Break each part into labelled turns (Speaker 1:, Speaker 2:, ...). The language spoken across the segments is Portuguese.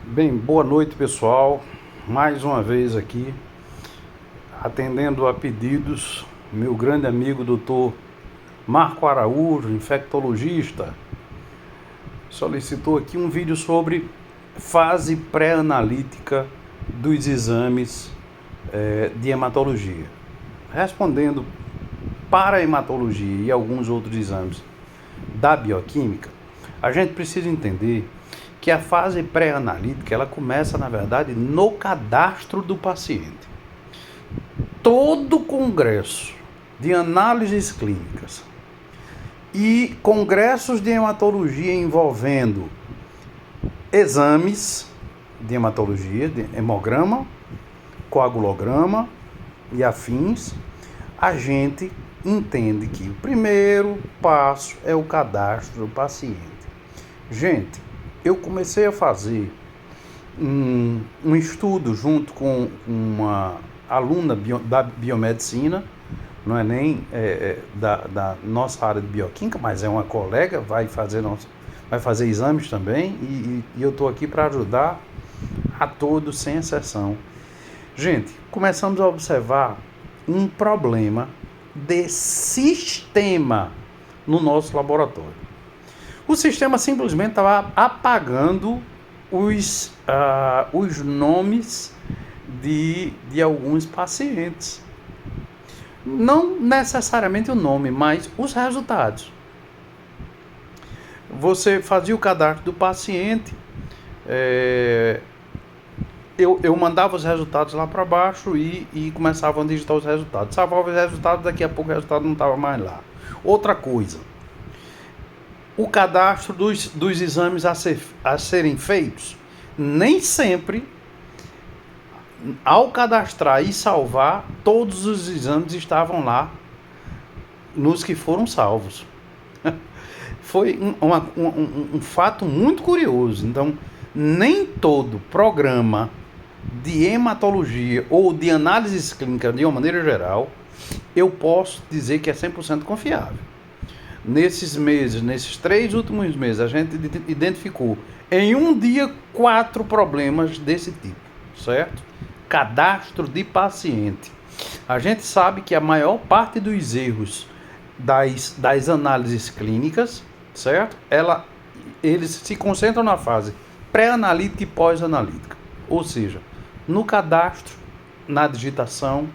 Speaker 1: Bem, boa noite pessoal, mais uma vez aqui, atendendo a pedidos, meu grande amigo Dr. Marco Araújo, infectologista, solicitou aqui um vídeo sobre fase pré-analítica dos exames de hematologia. Respondendo para a hematologia e alguns outros exames da bioquímica, a gente precisa entender que a fase pré-analítica, ela começa, na verdade, no cadastro do paciente. Todo congresso de análises clínicas e congressos de hematologia envolvendo exames de hematologia, de hemograma, coagulograma e afins, a gente entende que o primeiro passo é o cadastro do paciente. Gente, eu comecei a fazer um estudo junto com uma aluna da biomedicina, não é nem da nossa área de bioquímica, mas é uma colega, vai fazer exames também, e eu estou aqui para ajudar a todos, sem exceção. Gente, começamos a observar um problema de sistema no nosso laboratório. O sistema simplesmente estava apagando os nomes de alguns pacientes. Não necessariamente o nome, mas os resultados. Você fazia o cadastro do paciente, eu mandava os resultados lá para baixo e começava a digitar os resultados. Salvava os resultados, daqui a pouco o resultado não estava mais lá. Outra coisa, o cadastro dos exames a serem feitos, nem sempre, ao cadastrar e salvar, todos os exames estavam lá nos que foram salvos. Foi um fato muito curioso. Então, nem todo programa de hematologia ou de análises clínicas, de uma maneira geral, eu posso dizer que é 100% confiável. Nesses 3 últimos meses, a gente identificou em um dia 4 problemas desse tipo, certo? Cadastro de paciente. A gente sabe que a maior parte dos erros das análises clínicas, certo? Eles se concentram na fase pré-analítica e pós-analítica. Ou seja, no cadastro, na digitação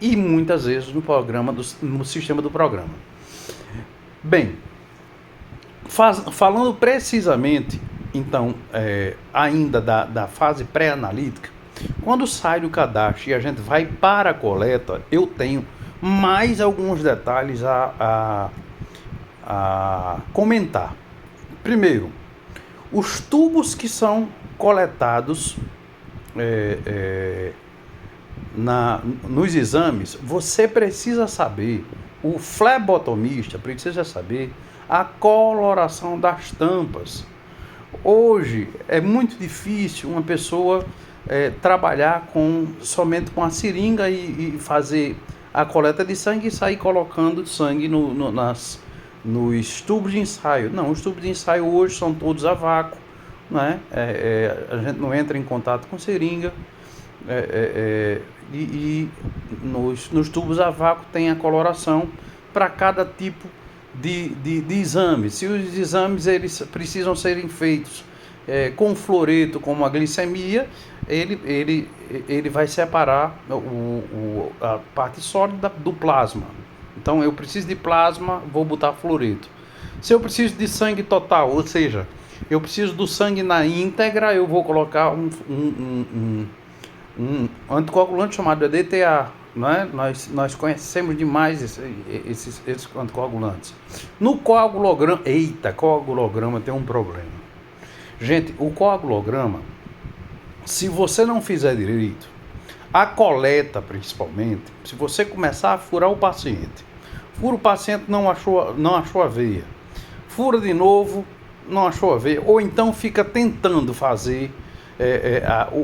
Speaker 1: e muitas vezes no sistema do programa. Bem, falando precisamente, então, ainda da fase pré-analítica, quando sai do cadastro e a gente vai para a coleta, eu tenho mais alguns detalhes a comentar. Primeiro, os tubos que são coletados nos exames, você precisa saber, o flebotomista precisa saber a coloração das tampas. Hoje é muito difícil uma pessoa trabalhar somente com a seringa e fazer a coleta de sangue e sair colocando sangue nos tubos de ensaio. Não, os tubos de ensaio hoje são todos a vácuo, né? A gente não entra em contato com seringa. E nos tubos a vácuo tem a coloração para cada tipo de exame. Se os exames eles precisam serem feitos com fluoreto, como a glicemia, ele vai separar a parte sólida do plasma. Então eu preciso de plasma, vou botar fluoreto. Se eu preciso de sangue total, ou seja, eu preciso do sangue na íntegra, eu vou colocar um anticoagulante chamado EDTA, né? Nós conhecemos demais esses anticoagulantes. No coagulograma, coagulograma tem um problema. Gente, o coagulograma, se você não fizer direito, a coleta principalmente, se você começar a furar o paciente, fura o paciente, não achou a veia, fura de novo, não achou a veia, ou então fica tentando fazer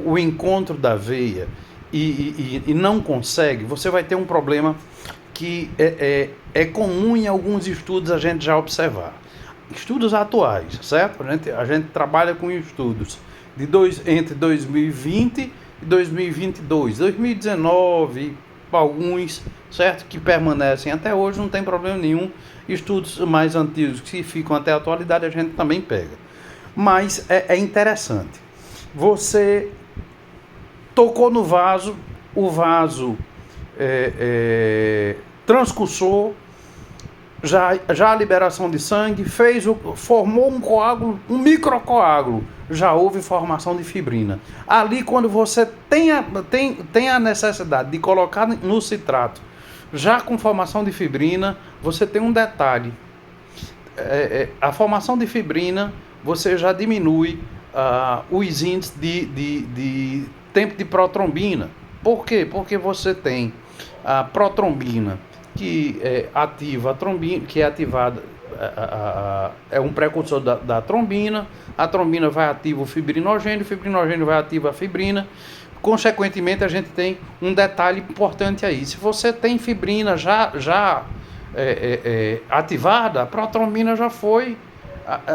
Speaker 1: o encontro da veia e não consegue, você vai ter um problema que é comum em alguns estudos a gente já observar. Estudos atuais, certo? A gente trabalha com estudos entre 2020 e 2022. 2019, alguns, certo, que permanecem até hoje, não tem problema nenhum. Estudos mais antigos que ficam até a atualidade a gente também pega. Mas é interessante. Você tocou no vaso, o vaso transcursou, já a liberação de sangue, formou um coágulo, um microcoágulo, já houve formação de fibrina. Ali, quando você tem a necessidade de colocar no citrato, já com formação de fibrina, você tem um detalhe. A formação de fibrina, você já diminui os índices de tempo de protrombina. Por quê? Porque você tem a protrombina, que ativa a trombina, que é ativada, é um precursor da trombina. A trombina vai ativar o fibrinogênio vai ativar a fibrina. Consequentemente, a gente tem um detalhe importante aí. Se você tem fibrina já ativada, a protrombina já foi,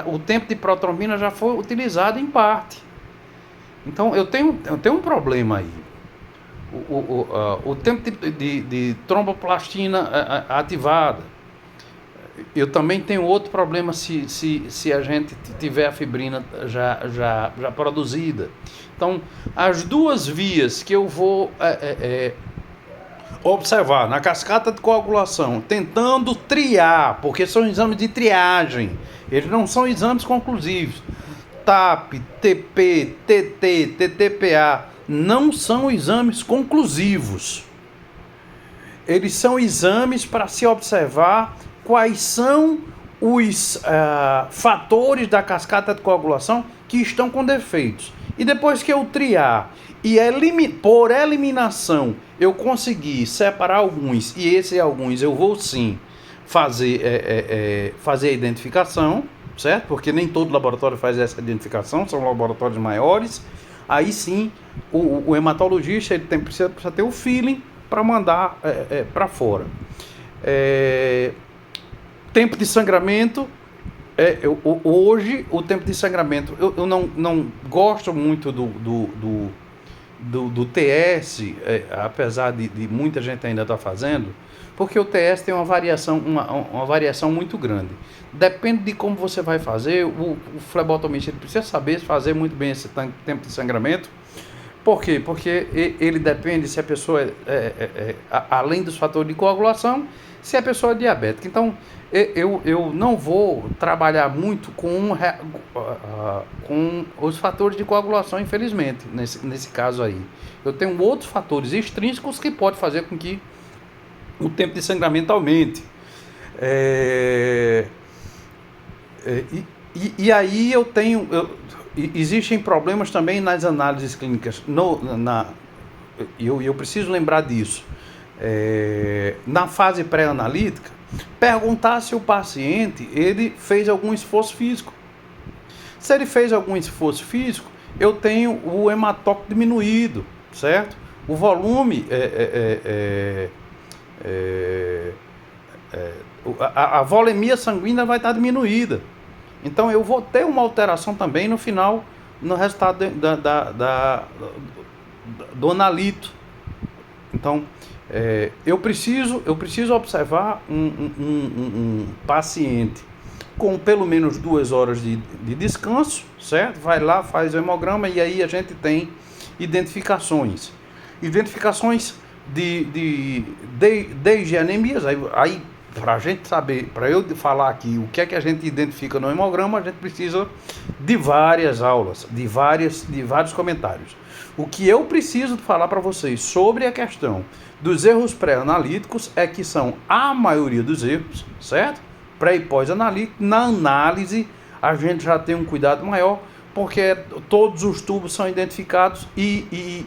Speaker 1: o tempo de protrombina já foi utilizado em parte. Então, eu tenho um problema aí. O tempo de tromboplastina ativada. Eu também tenho outro problema se a gente tiver a fibrina já produzida. Então, as duas vias que eu vou observar na cascata de coagulação, tentando triar, porque são exames de triagem, eles não são exames conclusivos. TAP, TP, TT, TTPA não são exames conclusivos. Eles são exames para se observar quais são os fatores da cascata de coagulação que estão com defeitos. E depois que eu triar e por eliminação eu conseguir separar alguns, e esses alguns eu vou sim fazer a identificação, certo? Porque nem todo laboratório faz essa identificação, são laboratórios maiores. Aí sim, o hematologista ele precisa ter o feeling para mandar para fora. Tempo de sangramento. Hoje, o tempo de sangramento, eu não gosto muito do TS, apesar de muita gente ainda estar fazendo, porque o TS tem uma variação muito grande. Depende de como você vai fazer. O flebotomista ele precisa saber fazer muito bem esse tempo de sangramento. Por quê? Porque ele depende se a pessoa, além dos fatores de coagulação, se a pessoa é diabética. Então, eu não vou trabalhar muito com os fatores de coagulação, infelizmente, nesse caso aí. Eu tenho outros fatores extrínsecos que podem fazer com que o tempo de sangramento aumente. E aí existem problemas também nas análises clínicas. Eu preciso lembrar disso. Na fase pré-analítica, perguntar se o paciente ele fez algum esforço físico. Se ele fez algum esforço físico, eu tenho o hematócrito diminuído, certo? O volume, a volemia sanguínea vai estar diminuída. Então eu vou ter uma alteração também no final, no resultado do analito. Então, eu preciso observar um paciente com pelo menos 2 horas de descanso, certo? Vai lá, faz o hemograma e aí a gente tem identificações desde anemias. Aí para a gente saber, para eu falar aqui o que é que a gente identifica no hemograma, a gente precisa de várias aulas, de vários comentários. O que eu preciso falar para vocês sobre a questão dos erros pré-analíticos é que são a maioria dos erros, certo? Pré e pós-analítico. Na análise, a gente já tem um cuidado maior, porque todos os tubos são identificados e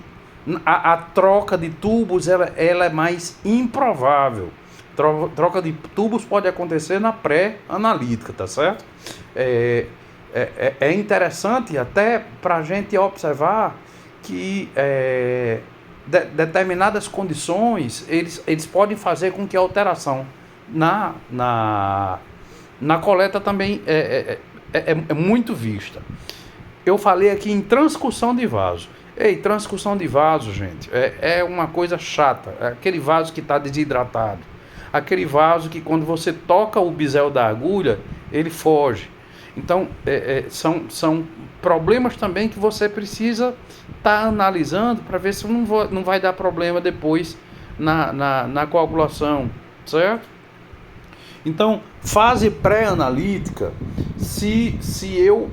Speaker 1: a troca de tubos ela é mais improvável. Troca de tubos pode acontecer na pré-analítica, tá certo? É interessante até para a gente observar que determinadas condições eles podem fazer com que a alteração na coleta também é muito vista. Eu falei aqui em transcussão de vaso. Ei, transcussão de vaso, gente, é uma coisa chata. É aquele vaso que está desidratado. Aquele vaso que quando você toca o bisel da agulha, ele foge. Então, são problemas também que você precisa estar analisando para ver se não vai dar problema depois na coagulação, certo? Então, fase pré-analítica, se eu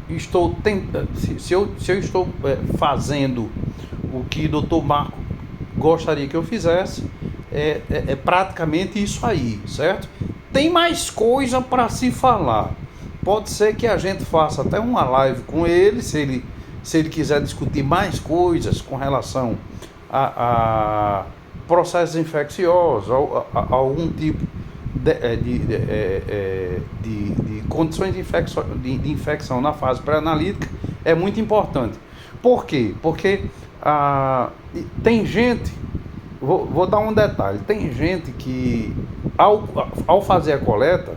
Speaker 1: estou tentando, se eu estou fazendo o que o Dr. Marco gostaria que eu fizesse, é praticamente isso aí, certo? Tem mais coisa para se falar. Pode ser que a gente faça até uma live com ele, se ele quiser discutir mais coisas com relação a processos infecciosos, a algum tipo de condições de infecção na fase pré-analítica, é muito importante. Por quê? Porque tem gente, vou dar um detalhe, tem gente que ao fazer a coleta,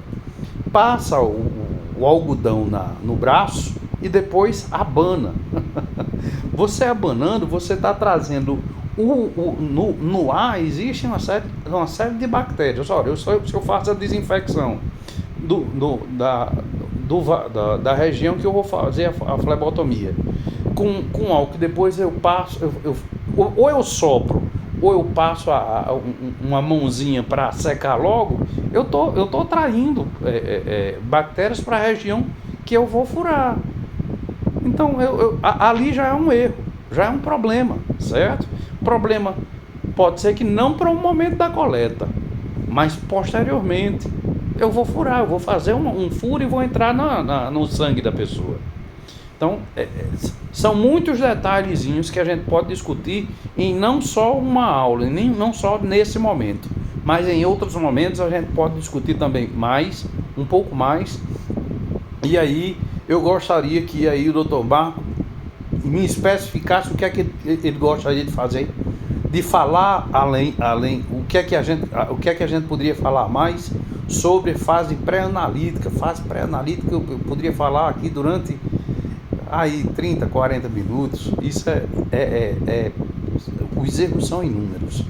Speaker 1: passa o algodão no braço e depois abana. Você abanando, você está trazendo no ar existe uma série de bactérias. Olha, se eu faço a desinfecção da região que eu vou fazer a flebotomia com álcool, depois eu passo, ou eu sopro, ou eu passo uma mãozinha para secar logo, eu tô traindo bactérias para a região que eu vou furar. Então ali já é um erro, já é um problema, certo? Problema pode ser que não para o momento da coleta, mas posteriormente eu vou furar, eu vou fazer um furo e vou entrar no sangue da pessoa. Então, são muitos detalhezinhos que a gente pode discutir em não só uma aula, nem não só nesse momento, mas em outros momentos a gente pode discutir também um pouco mais. E aí eu gostaria que aí o Dr. Marco me especificasse o que é que ele gostaria de fazer, de falar além o que é que a gente poderia falar mais sobre fase pré-analítica. Fase pré-analítica eu poderia falar aqui durante 30, 40 minutos. Isso os erros são inúmeros,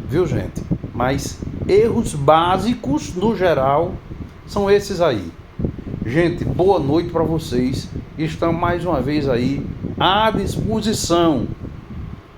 Speaker 1: viu, gente? Mas erros básicos no geral são esses aí. Gente, boa noite para vocês. Estamos mais uma vez aí à disposição.